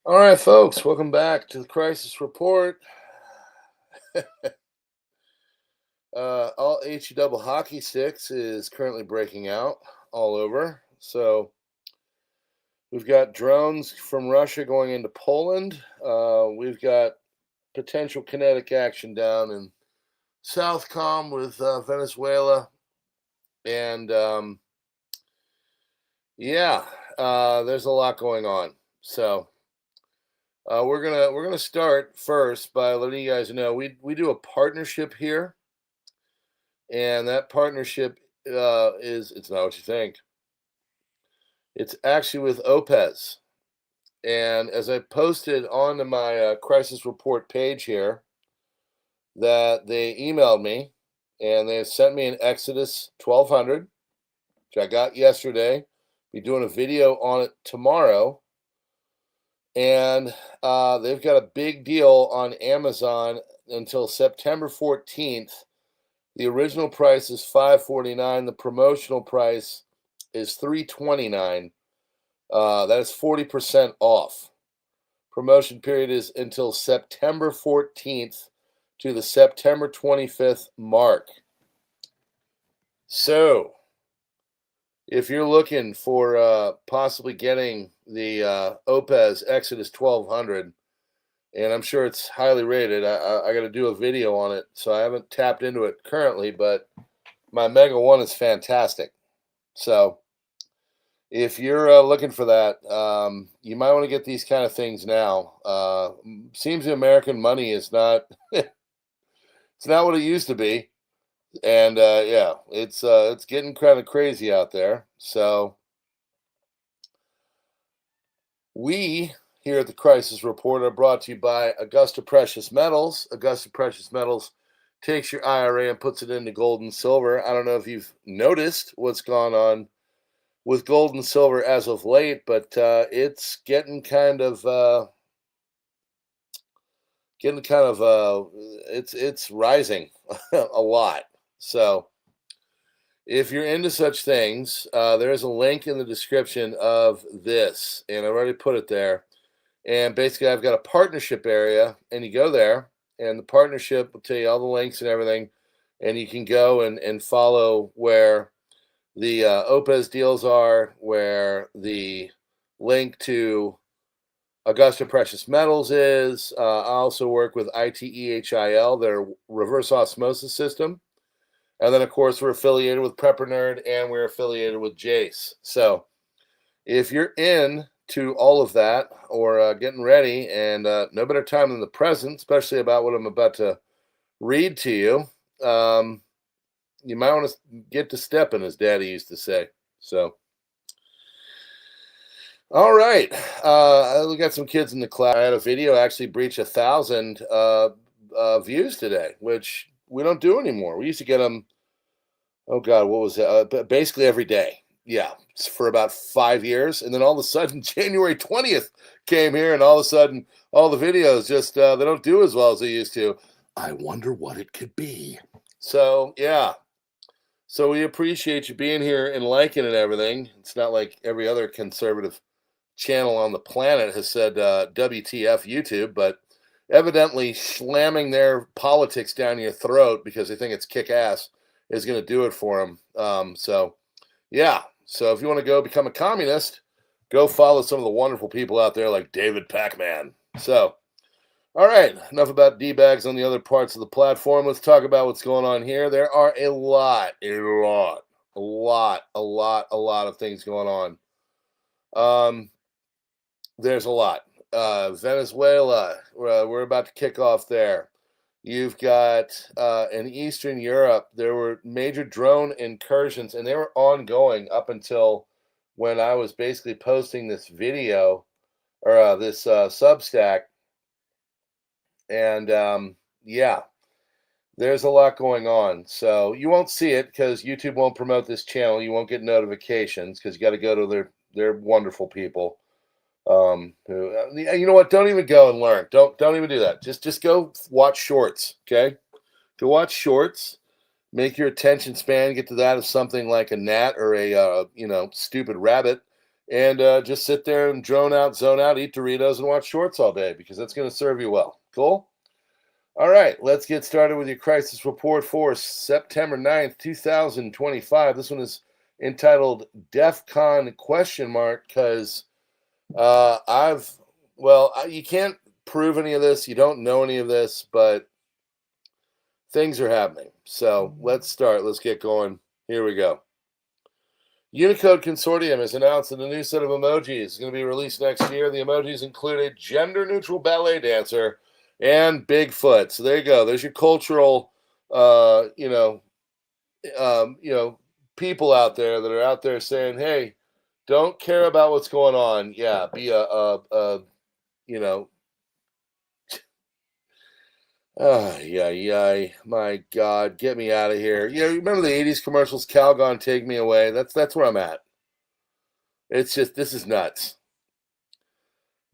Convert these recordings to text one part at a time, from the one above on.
All right, folks, welcome back to the Crisis Report. All HE double hockey sticks is currently breaking out all over. So we've got drones from Russia going into Poland. We've got potential kinetic action down in Southcom with Venezuela, and there's a lot going on. So. We're gonna start first by letting you guys know we do a partnership here, and that partnership it's not what you think. It's actually with OUPES, and as I posted onto my crisis report page here, that they emailed me and they sent me an Exodus 1200, which I got yesterday. Be doing a video on it tomorrow. And they've got a big deal on Amazon until September 14th. The original price is $549. The promotional price is $329. That is 40% off. Promotion period is until September 14th to the September 25th mark. So, if you're looking for possibly getting the OPES Exodus 1200, and I'm sure it's highly rated, I got to do a video on it, so I haven't tapped into it currently, but my Mega 1 is fantastic. So if you're looking for that, you might want to get these kind of things now. Seems the American money is not it's not what it used to be. And it's getting kind of crazy out there. So we here at the Crisis Report are brought to you by Augusta Precious Metals. Augusta Precious Metals takes your IRA and puts it into gold and silver. I don't know if you've noticed what's gone on with gold and silver as of late, but it's getting kind of it's rising a lot. So if you're into such things, there's a link in the description of this, and I already put it there. And basically, I've got a partnership area, and you go there, and the partnership will tell you all the links and everything, and you can go and follow where the OPES deals are, where the link to Augusta Precious Metals is. I also work with ITEHIL, their reverse osmosis system. And then, of course, we're affiliated with PrepperNow, and we're affiliated with JASE. So if you're in to all of that or getting ready, and no better time than the present, especially about what I'm about to read to you, you might want to get to stepping, as Daddy used to say. So, all right. We got some kids in the class. I had a video actually breach 1,000 views today, which we don't do anymore. We used to get them, oh God, what was it? Basically every day. Yeah, for about 5 years. And then all of a sudden, January 20th came here, and all of a sudden, all the videos just, they don't do as well as they used to. I wonder what it could be. So, yeah. So we appreciate you being here and liking and everything. It's not like every other conservative channel on the planet has said WTF YouTube, but evidently slamming their politics down your throat because they think it's kick-ass is going to do it for them. So if you want to go become a communist, go follow some of the wonderful people out there like David Pac-Man. So, all right, enough about D-bags on the other parts of the platform. Let's talk about what's going on here. There are a lot of things going on. There's a lot. Venezuela, we're about to kick off there. You've got in Eastern Europe, there were major drone incursions, and they were ongoing up until when I was basically posting this video or this Substack. And there's a lot going on. So you won't see it because YouTube won't promote this channel. You won't get notifications because you got to go to their wonderful people. You know what? Don't even go and learn. Don't even do that. Just go watch shorts. Okay, go watch shorts. Make your attention span get to that of something like a gnat or a stupid rabbit, and just sit there and drone out, zone out, eat Doritos, and watch shorts all day because that's going to serve you well. Cool? All right, let's get started with your crisis report for September 9th, 2025. This one is entitled DEFCON ? Because you can't prove any of this. You don't know any of this, but things are happening. So let's start. Let's get going. Here we go. Unicode Consortium has announced that a new set of emojis is going to be released next year. The emojis include a gender-neutral ballet dancer and Bigfoot. So there you go. There's your cultural, people out there that are out there saying, "Hey, don't care about what's going on. Yeah, be my God, get me out of here." Remember the 80s commercials, Calgon, take me away? That's where I'm at. It's just, this is nuts.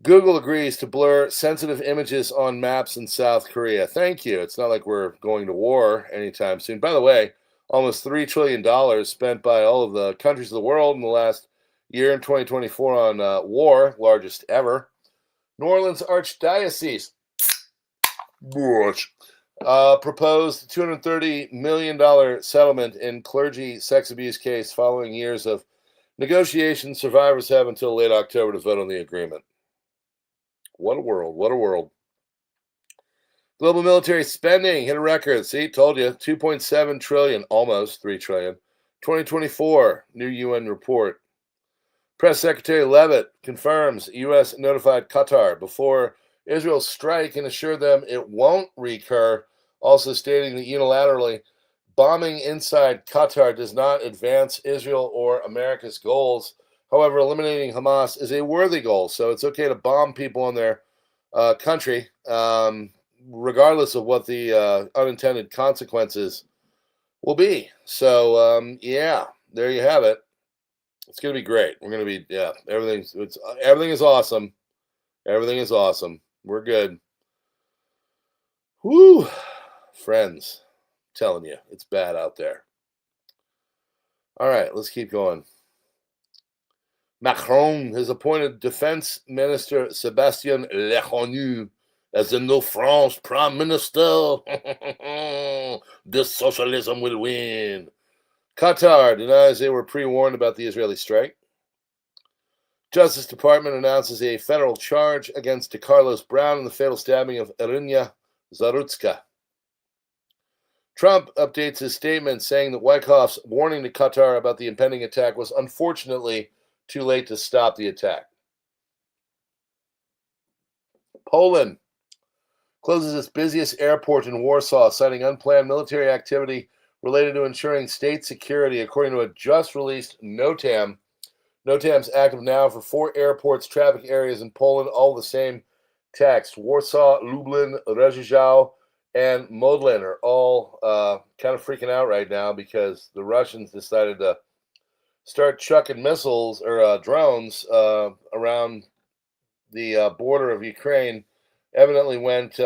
Google agrees to blur sensitive images on maps in South Korea. Thank you. It's not like we're going to war anytime soon. By the way, almost $3 trillion spent by all of the countries of the world in the last year in 2024 on war, largest ever. New Orleans Archdiocese proposed $230 million settlement in clergy sex abuse case following years of negotiations. Survivors have until late October to vote on the agreement. What a world. What a world. Global military spending hit a record. See, told you. 2.7 trillion, almost 3 trillion. 2024, new UN report. Press Secretary Leavitt confirms U.S. notified Qatar before Israel's strike and assured them it won't recur, also stating that unilaterally bombing inside Qatar does not advance Israel or America's goals. However, eliminating Hamas is a worthy goal, so it's okay to bomb people in their country, regardless of what the unintended consequences will be. So, there you have it. It's going to be great. We're going to be, everything is awesome. Everything is awesome. We're good. Whoo, friends, I'm telling you, it's bad out there. All right, let's keep going. Macron has appointed Defense Minister Sébastien Lecornu as the new France Prime Minister. This socialism will win. Qatar denies they were pre-warned about the Israeli strike. Justice Department announces a federal charge against DeCarlos Brown in the fatal stabbing of Iryna Zarutska. Trump updates his statement saying that Wyckoff's warning to Qatar about the impending attack was unfortunately too late to stop the attack. Poland closes its busiest airport in Warsaw, citing unplanned military activity related to ensuring state security, according to a just-released NOTAM. NOTAM's active now for 4 airports, traffic areas in Poland, all the same text. Warsaw, Lublin, Rzeszów, and Modlin are all kind of freaking out right now because the Russians decided to start chucking missiles or drones around the border of Ukraine. Evidently went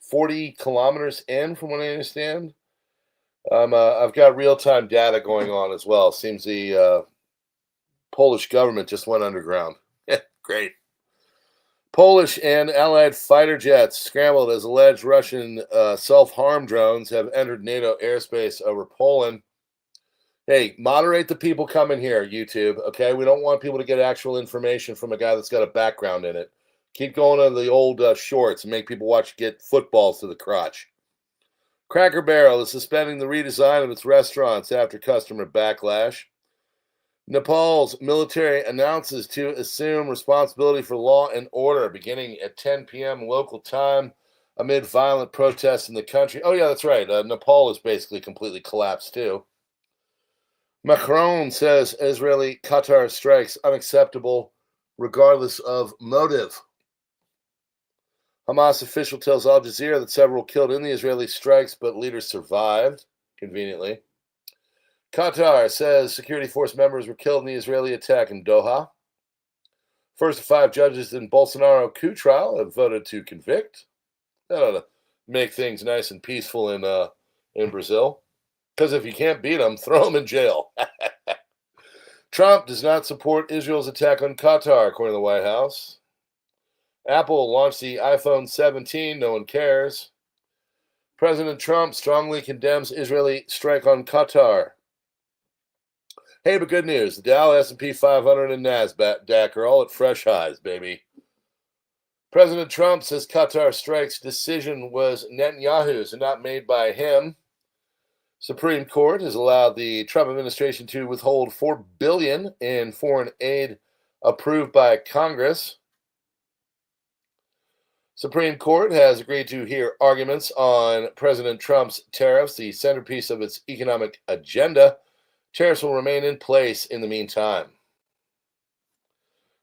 40 kilometers in, from what I understand. I've got real-time data going on as well. Seems the Polish government just went underground. Great. Polish and Allied fighter jets scrambled as alleged Russian self-harm drones have entered NATO airspace over Poland. Hey, moderate the people coming here, YouTube, okay? We don't want people to get actual information from a guy that's got a background in it. Keep going to the old shorts and make people watch get footballs to the crotch. Cracker Barrel is suspending the redesign of its restaurants after customer backlash. Nepal's military announces to assume responsibility for law and order beginning at 10 p.m. local time amid violent protests in the country. Oh, yeah, that's right. Nepal is basically completely collapsed, too. Macron says Israeli-Qatar strikes unacceptable regardless of motive. Hamas official tells Al Jazeera that several killed in the Israeli strikes, but leaders survived, conveniently. Qatar says security force members were killed in the Israeli attack in Doha. First of 5 judges in Bolsonaro coup trial have voted to convict. That ought to make things nice and peaceful in Brazil. Because if you can't beat them, throw them in jail. Trump does not support Israel's attack on Qatar, according to the White House. Apple launched the iPhone 17. No one cares. President Trump strongly condemns Israeli strike on Qatar. Hey, but good news. The Dow, S&P 500, and NASDAQ are all at fresh highs, baby. President Trump says Qatar strike's decision was Netanyahu's and not made by him. Supreme Court has allowed the Trump administration to withhold $4 billion in foreign aid approved by Congress. Supreme Court has agreed to hear arguments on President Trump's tariffs, the centerpiece of its economic agenda. Tariffs will remain in place in the meantime.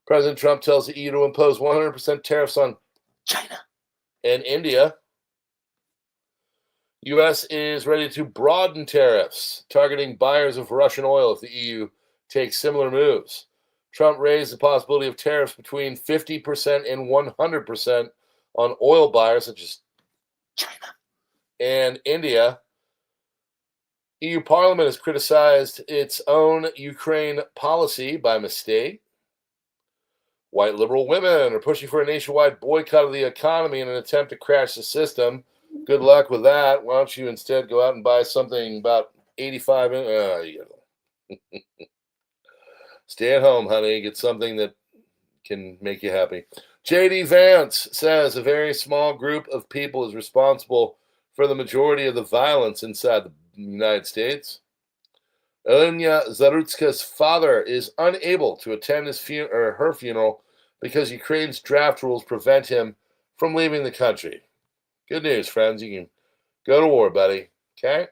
President Trump tells the EU to impose 100% tariffs on China and India. U.S. is ready to broaden tariffs, targeting buyers of Russian oil if the EU takes similar moves. Trump raised the possibility of tariffs between 50% and 100% on oil buyers such as China and India. EU Parliament has criticized its own Ukraine policy by mistake. White liberal women are pushing for a nationwide boycott of the economy in an attempt to crash the system. Good luck with that. Why don't you instead go out and buy something about 85 Stay at home, honey. Get something that can make you happy. J.D. Vance says a very small group of people is responsible for the majority of the violence inside the United States. Elena Zarutska's father is unable to attend her funeral because Ukraine's draft rules prevent him from leaving the country. Good news, friends. You can go to war, buddy. Okay?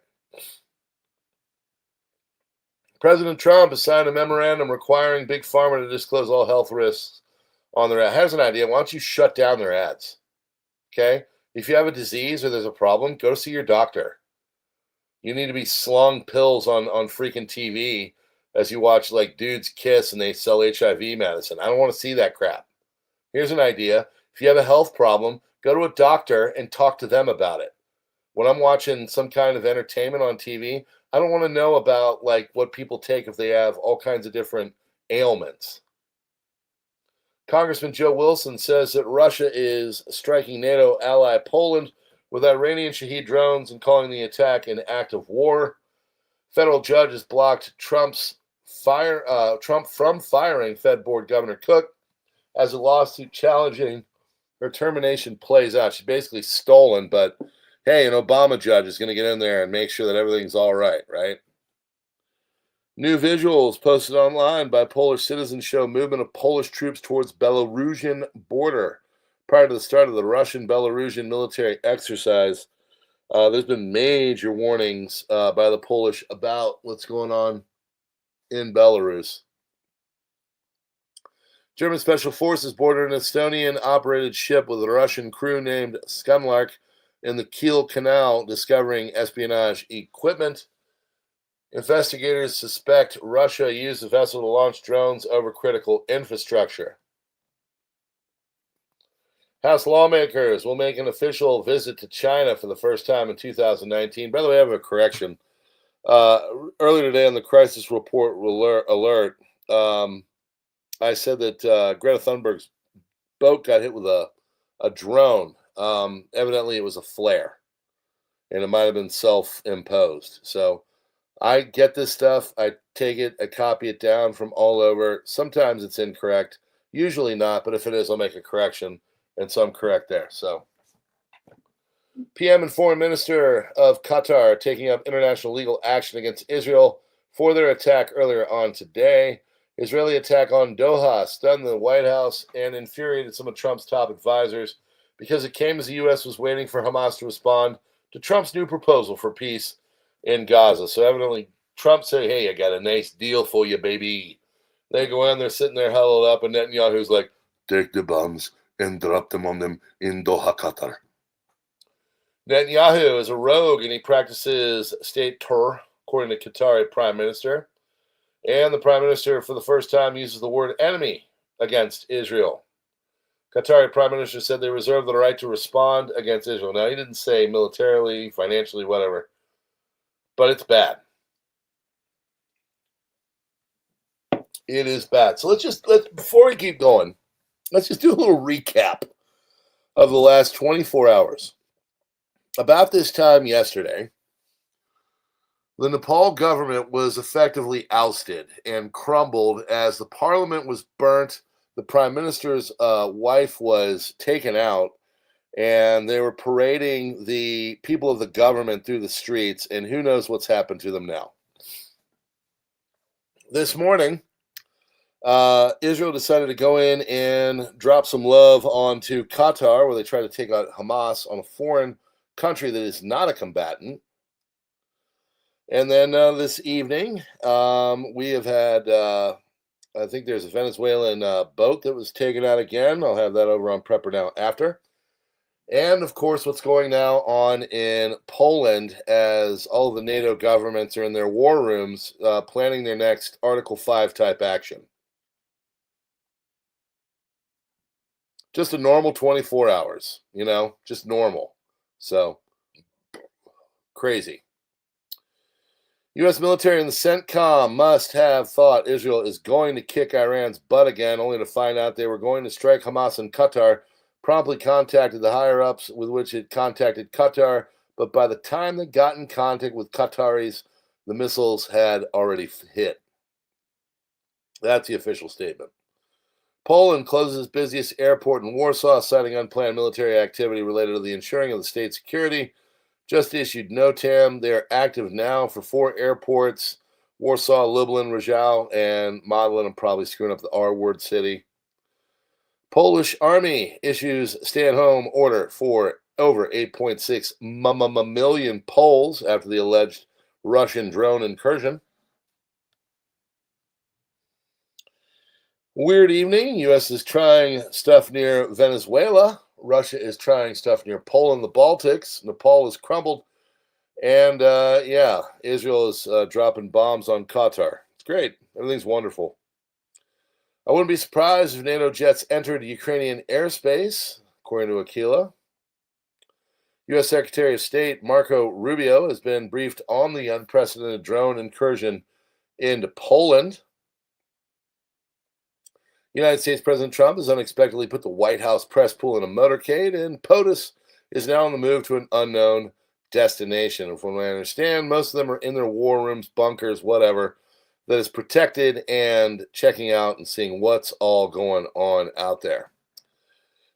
President Trump has signed a memorandum requiring Big Pharma to disclose all health risks on their ad. Here's an idea. Why don't you shut down their ads? Okay? If you have a disease or there's a problem, go see your doctor. You need to be slung pills on freaking TV as you watch like dudes kiss and they sell HIV medicine. I don't want to see that crap. Here's an idea. If you have a health problem, go to a doctor and talk to them about it. When I'm watching some kind of entertainment on TV, I don't want to know about like what people take if they have all kinds of different ailments. Congressman Joe Wilson says that Russia is striking NATO ally Poland with Iranian Shahed drones and calling the attack an act of war. Federal judge has blocked Trump from firing Fed Board Governor Cook as a lawsuit challenging her termination plays out. She's basically stolen, but hey, an Obama judge is going to get in there and make sure that everything's all right, right? New visuals posted online by Polish citizens show movement of Polish troops towards Belarusian border. Prior to the start of the Russian-Belarusian military exercise, there's been major warnings by the Polish about what's going on in Belarus. German Special Forces boarded an Estonian-operated ship with a Russian crew named Skunlark in the Kiel Canal, discovering espionage equipment. Investigators suspect Russia used the vessel to launch drones over critical infrastructure. House lawmakers will make an official visit to China for the first time in 2019. By the way, I have a correction. Earlier today on the crisis report alert, I said that Greta Thunberg's boat got hit with a drone. Evidently, it was a flare, and it might have been self-imposed. So I get this stuff. I take it, I copy it down from all over. Sometimes it's incorrect, usually not, but if it is, I'll make a correction, and so I'm correct there. So PM and Foreign Minister of Qatar are taking up international legal action against Israel for their attack earlier on today. Israeli attack on Doha stunned the White House and infuriated some of Trump's top advisors because it came as the U.S. was waiting for Hamas to respond to Trump's new proposal for peace in Gaza. So evidently Trump said, hey, I got a nice deal for you, baby. They go in, they're sitting there huddled up, and Netanyahu's like, take the bombs and drop them on them in Doha, Qatar. Netanyahu is a rogue, and he practices state terror, according to Qatari Prime Minister. And the Prime Minister, for the first time, uses the word enemy against Israel. Qatari Prime Minister said they reserve the right to respond against Israel. Now, he didn't say militarily, financially, whatever. But it's bad. It is bad. So let's before we keep going, let's just do a little recap of the last 24 hours. About this time yesterday, the Nepal government was effectively ousted and crumbled as the parliament was burnt. The prime minister's wife was taken out, and they were parading the people of the government through the streets, and who knows what's happened to them now. This morning, Israel decided to go in and drop some love onto Qatar, where they try to take out Hamas on a foreign country that is not a combatant. And then this evening, we have had, I think there's a Venezuelan boat that was taken out again. I'll have that over on PrepperNow after. And, of course, what's going now on in Poland as all of the NATO governments are in their war rooms planning their next Article 5 type action. Just a normal 24 hours, just normal. So, crazy. U.S. military and the CENTCOM must have thought Israel is going to kick Iran's butt again, only to find out they were going to strike Hamas in Qatar, promptly contacted the higher-ups with which it contacted Qatar, but by the time they got in contact with Qataris, the missiles had already hit. That's the official statement. Poland closes its busiest airport in Warsaw, citing unplanned military activity related to the ensuring of the state's security. Just issued NOTAM. They are active now for 4 airports: Warsaw, Lublin, Rzhov, and Modlin. I'm probably screwing up the R-word city. Polish army issues stay-at-home order for over 8.6 million Poles after the alleged Russian drone incursion. Weird evening. U.S. is trying stuff near Venezuela. Russia is trying stuff near Poland, the Baltics. Nepal has crumbled. And, Israel is dropping bombs on Qatar. It's great. Everything's wonderful. I wouldn't be surprised if NATO jets entered Ukrainian airspace, according to ITEHIL. U.S. Secretary of State Marco Rubio has been briefed on the unprecedented drone incursion into Poland. United States President Trump has unexpectedly put the White House press pool in a motorcade, and POTUS is now on the move to an unknown destination. From what I understand, most of them are in their war rooms, bunkers, whatever, that is protected and checking out and seeing what's all going on out there.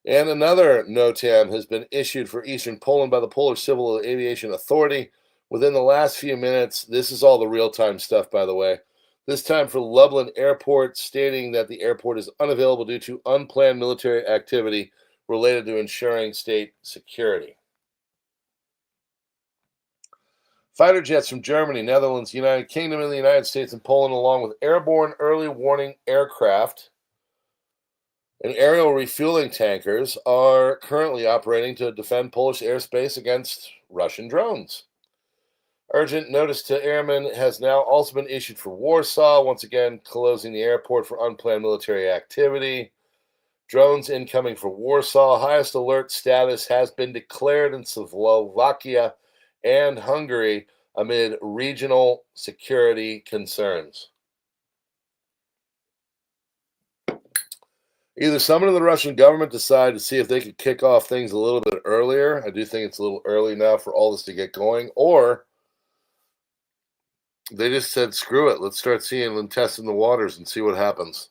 And another NOTAM has been issued for Eastern Poland by the Polish Civil Aviation Authority within the last few minutes. This is all the real-time stuff, by the way. This time for Lublin Airport, stating that the airport is unavailable due to unplanned military activity related to ensuring state security. Fighter jets from Germany, Netherlands, United Kingdom, and the United States and Poland, along with airborne early warning aircraft and aerial refueling tankers, are currently operating to defend Polish airspace against Russian drones. Urgent notice to airmen has now also been issued for Warsaw, once again closing the airport for unplanned military activity. Drones incoming for Warsaw. Highest alert status has been declared in Slovakia and Hungary amid regional security concerns. Either someone in the Russian government decided to see if they could kick off things a little bit earlier. I do think it's a little early now for all this to get going, or they just said, screw it, let's start seeing them testing the waters and see what happens.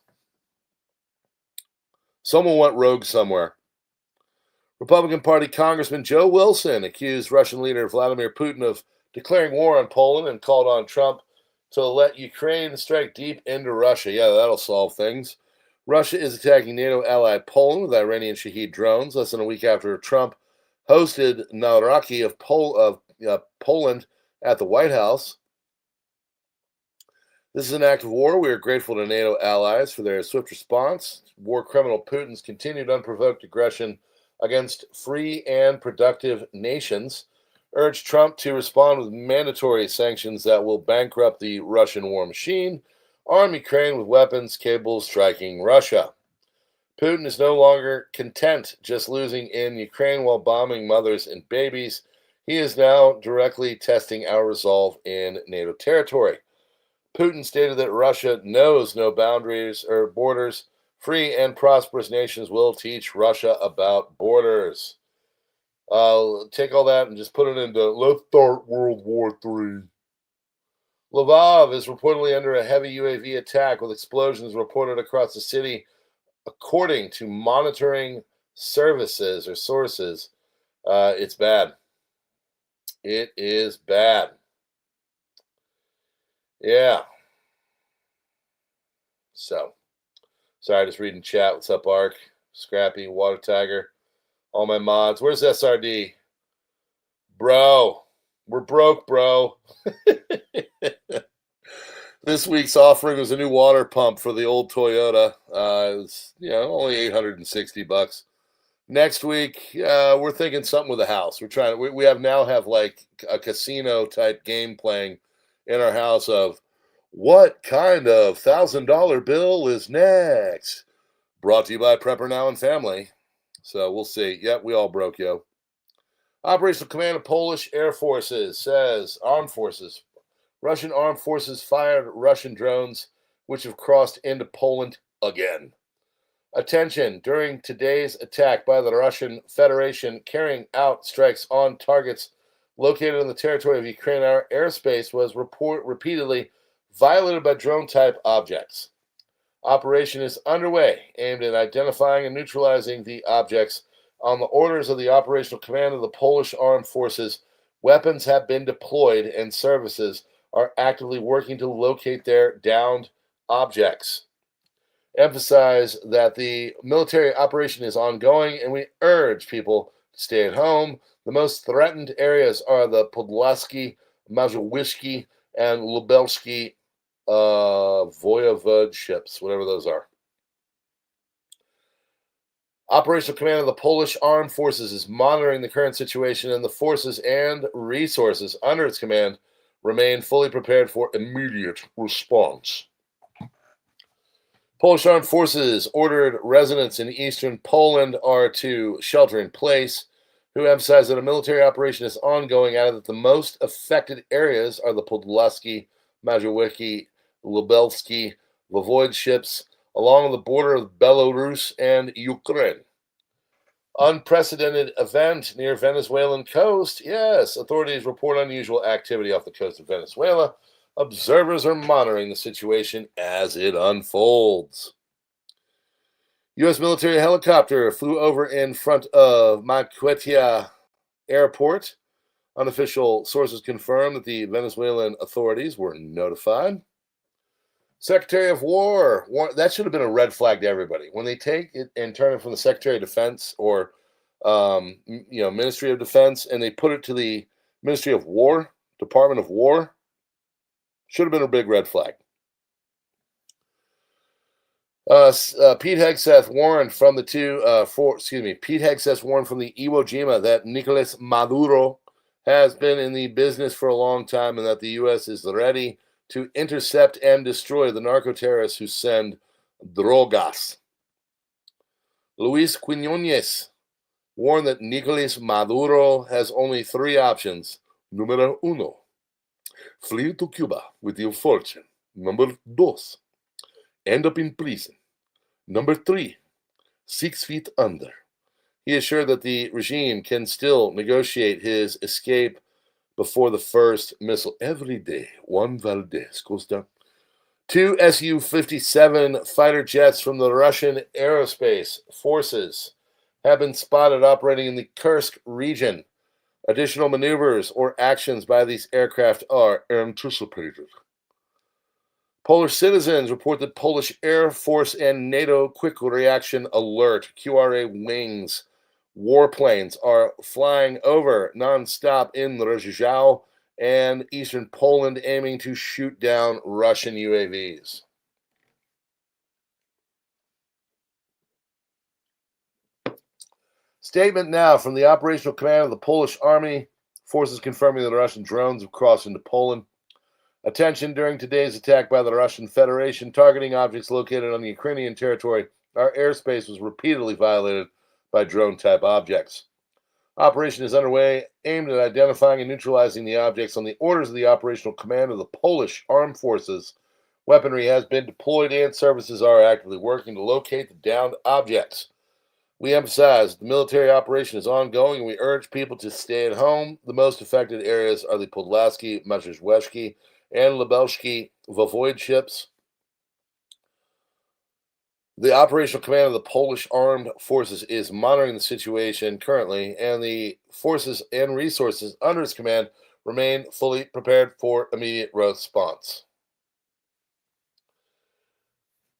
Someone went rogue somewhere. Republican Party Congressman Joe Wilson accused Russian leader Vladimir Putin of declaring war on Poland and called on Trump to let Ukraine strike deep into Russia. Yeah, that'll solve things. Russia is attacking NATO ally Poland with Iranian Shahed drones less than a week after Trump hosted Naraki of Poland at the White House. This is an act of war. We are grateful to NATO allies for their swift response. War criminal Putin's continued unprovoked aggression against free and productive nations urged Trump to respond with mandatory sanctions that will bankrupt the Russian war machine, arm Ukraine with weapons capable of striking Russia. Putin is no longer content just losing in Ukraine while bombing mothers and babies. He is now directly testing our resolve in NATO territory. Putin stated that Russia knows no boundaries or borders. Free and prosperous nations will teach Russia about borders. Take all that and just put it into let's start World War III. Lvov is reportedly under a heavy UAV attack with explosions reported across the city, according to monitoring services or sources. It's bad. It is bad. Yeah. So, sorry, just reading chat. What's up, Ark? Scrappy, Water Tiger, all my mods. Where's SRD? Bro, we're broke, bro. This week's offering was a new water pump for the old Toyota. It was, only $860. Next week, we're thinking something with a house. We're trying. We now have like a casino type game playing in our house of what kind of $1,000 bill is next. Brought to you by PrepperNow and Family. So we'll see. Yep, we all broke, yo. Operational Command of Polish Air Forces says Armed Forces. Russian armed forces fired Russian drones, which have crossed into Poland again. Attention, during today's attack by the Russian Federation carrying out strikes on targets located in the territory of Ukraine, our airspace was repeatedly violated by drone-type objects. Operation is underway, aimed at identifying and neutralizing the objects. On the orders of the Operational Command of the Polish Armed Forces, weapons have been deployed and services are actively working to locate their downed objects. Emphasize that the military operation is ongoing, and we urge people to stay at home. The most threatened areas are the Podlaski, Mazowiecki, and Lubelski voivodeships, whatever those are. Operational Command of the Polish Armed Forces is monitoring the current situation, and the forces and resources under its command remain fully prepared for immediate response. Polish Armed Forces ordered residents in eastern Poland are to shelter in place, who emphasize that a military operation is ongoing, added that the most affected areas are the Podlaski, Mazowiecki, Lubelski, voivodeships, along the border of Belarus and Ukraine. Unprecedented event near Venezuelan coast. Yes, authorities report unusual activity off the coast of Venezuela. Observers are monitoring the situation as it unfolds. U.S. military helicopter flew over in front of Maiquetía Airport. Unofficial sources confirm that the Venezuelan authorities were notified. Secretary of War, that should have been a red flag to everybody. When they take it and turn it from the Secretary of Defense or Ministry of Defense, and they put it to the Ministry of War, Department of War, should have been a big red flag. Pete Hegseth warned from the Pete Hegseth warned from the Iwo Jima that Nicolas Maduro has been in the business for a long time, and that the U.S. is ready to intercept and destroy the narco-terrorists who send drogas. Luis Quiñones warned that Nicolas Maduro has only three options. Numero uno, flee to Cuba with your fortune. Number dos, end up in prison. Number three, 6 feet under. He assured that the regime can still negotiate his escape before the first missile. Every day, Juan Valdez goes down. 2 Su-57 fighter jets from the Russian aerospace forces have been spotted operating in the Kursk region. Additional maneuvers or actions by these aircraft are anticipated. Polish citizens report that Polish Air Force and NATO Quick Reaction Alert, QRA wings, warplanes are flying over nonstop in Rzeszów and eastern Poland, aiming to shoot down Russian UAVs. Statement now from the Operational Command of the Polish Army. Forces confirming that the Russian drones have crossed into Poland. Attention, during today's attack by the Russian Federation targeting objects located on the Ukrainian territory, our airspace was repeatedly violated by drone-type objects. Operation is underway, aimed at identifying and neutralizing the objects on the orders of the Operational Command of the Polish Armed Forces. Weaponry has been deployed and services are actively working to locate the downed objects. We emphasize the military operation is ongoing and we urge people to stay at home. The most affected areas are the Podlaski, Mazowiecki, and Lubelski voivodeships. The operational command of the Polish armed forces is monitoring the situation currently, and the forces and resources under its command remain fully prepared for immediate response.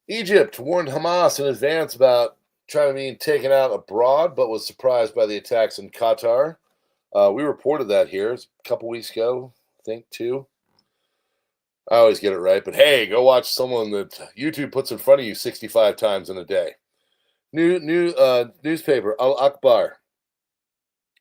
Egypt warned Hamas in advance about trying to be taken out abroad, but was surprised by the attacks in Qatar. We reported that here a couple weeks ago, I think, too. I always get it right, but hey, go watch someone that YouTube puts in front of you 65 times in a day. Newspaper Al Akbar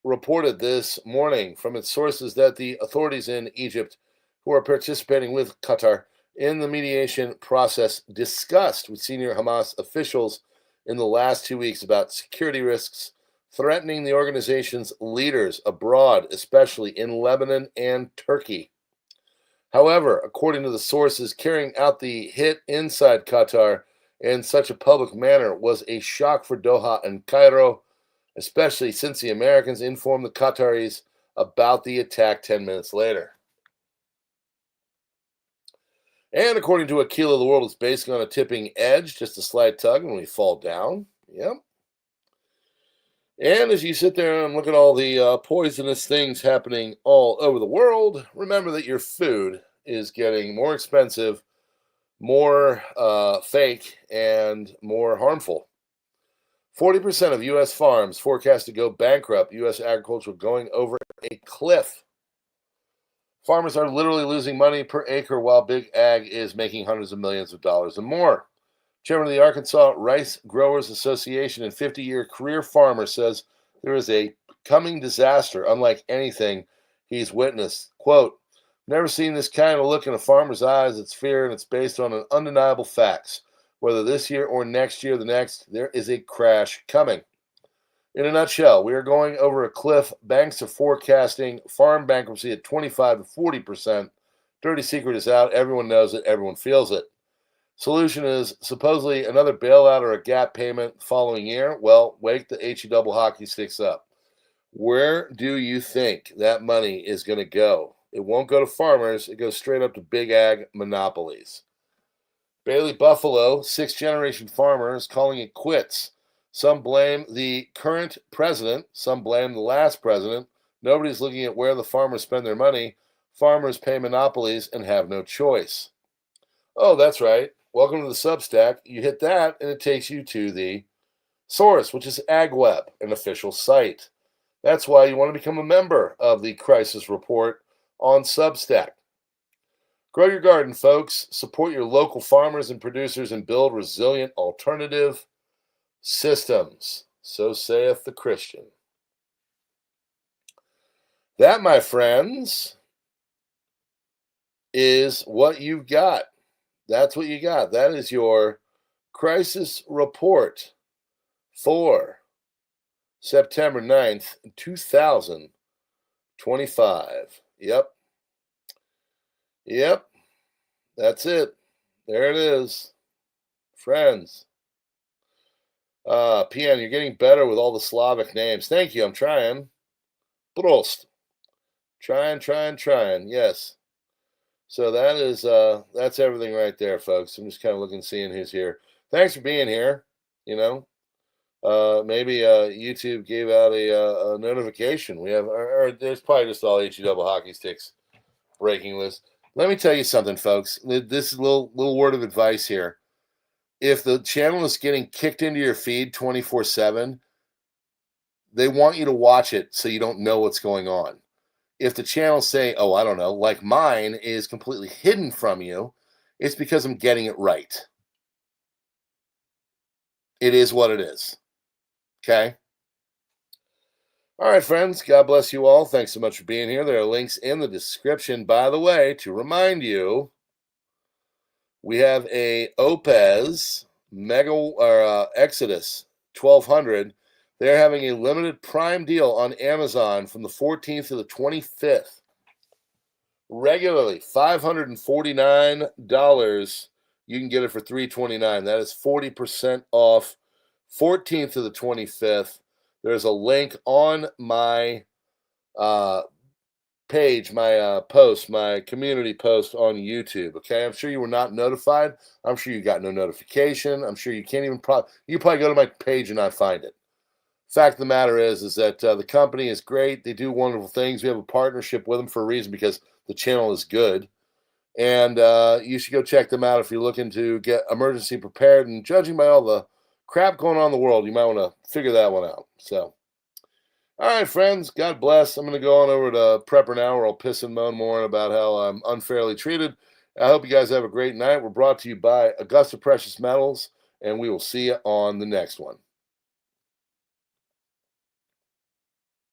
reported this morning from its sources that the authorities in Egypt who are participating with Qatar in the mediation process discussed with senior Hamas officials in the last 2 weeks about security risks threatening the organization's leaders abroad, especially in Lebanon and Turkey. However, according to the sources, carrying out the hit inside Qatar in such a public manner was a shock for Doha and Cairo, especially since the Americans informed the Qataris about the attack 10 minutes later. And according to ITEHIL, the world is basically on a tipping edge, just a slight tug when we fall down. Yep. And as you sit there and look at all the poisonous things happening all over the world, remember that your food is getting more expensive, more fake, and more harmful. 40% of U.S. farms forecast to go bankrupt, U.S. agriculture going over a cliff. Farmers are literally losing money per acre while big ag is making hundreds of millions of dollars and more. Chairman of the Arkansas Rice Growers Association and 50-year career farmer says there is a coming disaster unlike anything he's witnessed. Quote, never seen this kind of look in a farmer's eyes. It's fear, and it's based on an undeniable facts. Whether this year or next year, the next, there is a crash coming. In a nutshell, we are going over a cliff. Banks are forecasting farm bankruptcy at 25 to 40%. Dirty secret is out. Everyone knows it. Everyone feels it. Solution is supposedly another bailout or a gap payment following year. Well, wake the HE double hockey sticks up. Where do you think that money is going to go? It won't go to farmers. It goes straight up to big ag monopolies. Bailey Buffalo, sixth-generation farmer, is calling it quits. Some blame the current president. Some blame the last president. Nobody's looking at where the farmers spend their money. Farmers pay monopolies and have no choice. Oh, that's right. Welcome to the Substack. You hit that, and it takes you to the source, which is AgWeb, an official site. That's why you want to become a member of the Crisis Report on Substack. Grow your garden, folks. Support your local farmers and producers and build resilient alternative systems. So saith the Christian. That, my friends, is what you've got. That's what you got. That is your crisis report for September 9th, 2025. Yep. That's it. There it is. Friends. PN, you're getting better with all the Slavic names. Thank you. I'm trying. Prost. Trying. Yes. So that is that's everything right there, folks. I'm just kind of looking, seeing who's here. Thanks for being here. You know, maybe YouTube gave out a notification. We have, or there's probably just all HE double hockey sticks breaking loose. Let me tell you something, folks. This is a little word of advice here. If the channel is getting kicked into your feed 24/7, they want you to watch it so you don't know what's going on. If the channels say, oh, I don't know, like mine is completely hidden from you, it's because I'm getting it right. It is what it is. Okay? All right, friends. God bless you all. Thanks so much for being here. There are links in the description, by the way, to remind you, we have a OUPES Exodus 1200. They're having a limited Prime deal on Amazon from the 14th to the 25th. Regularly, $549 you can get it for $329. That is 40% off, 14th to the 25th. There's a link on my page, my post, my community post on YouTube. Okay, I'm sure you were not notified. I'm sure you got no notification. I'm sure you can't even you probably go to my page and not find it. Fact of the matter is that the company is great. They do wonderful things. We have a partnership with them for a reason, because the channel is good. And you should go check them out if you're looking to get emergency prepared. And judging by all the crap going on in the world, you might want to figure that one out. So, all right, friends, God bless. I'm going to go on over to PrepperNow, where I'll piss and moan more about how I'm unfairly treated. I hope you guys have a great night. We're brought to you by Augusta Precious Metals, and we will see you on the next one.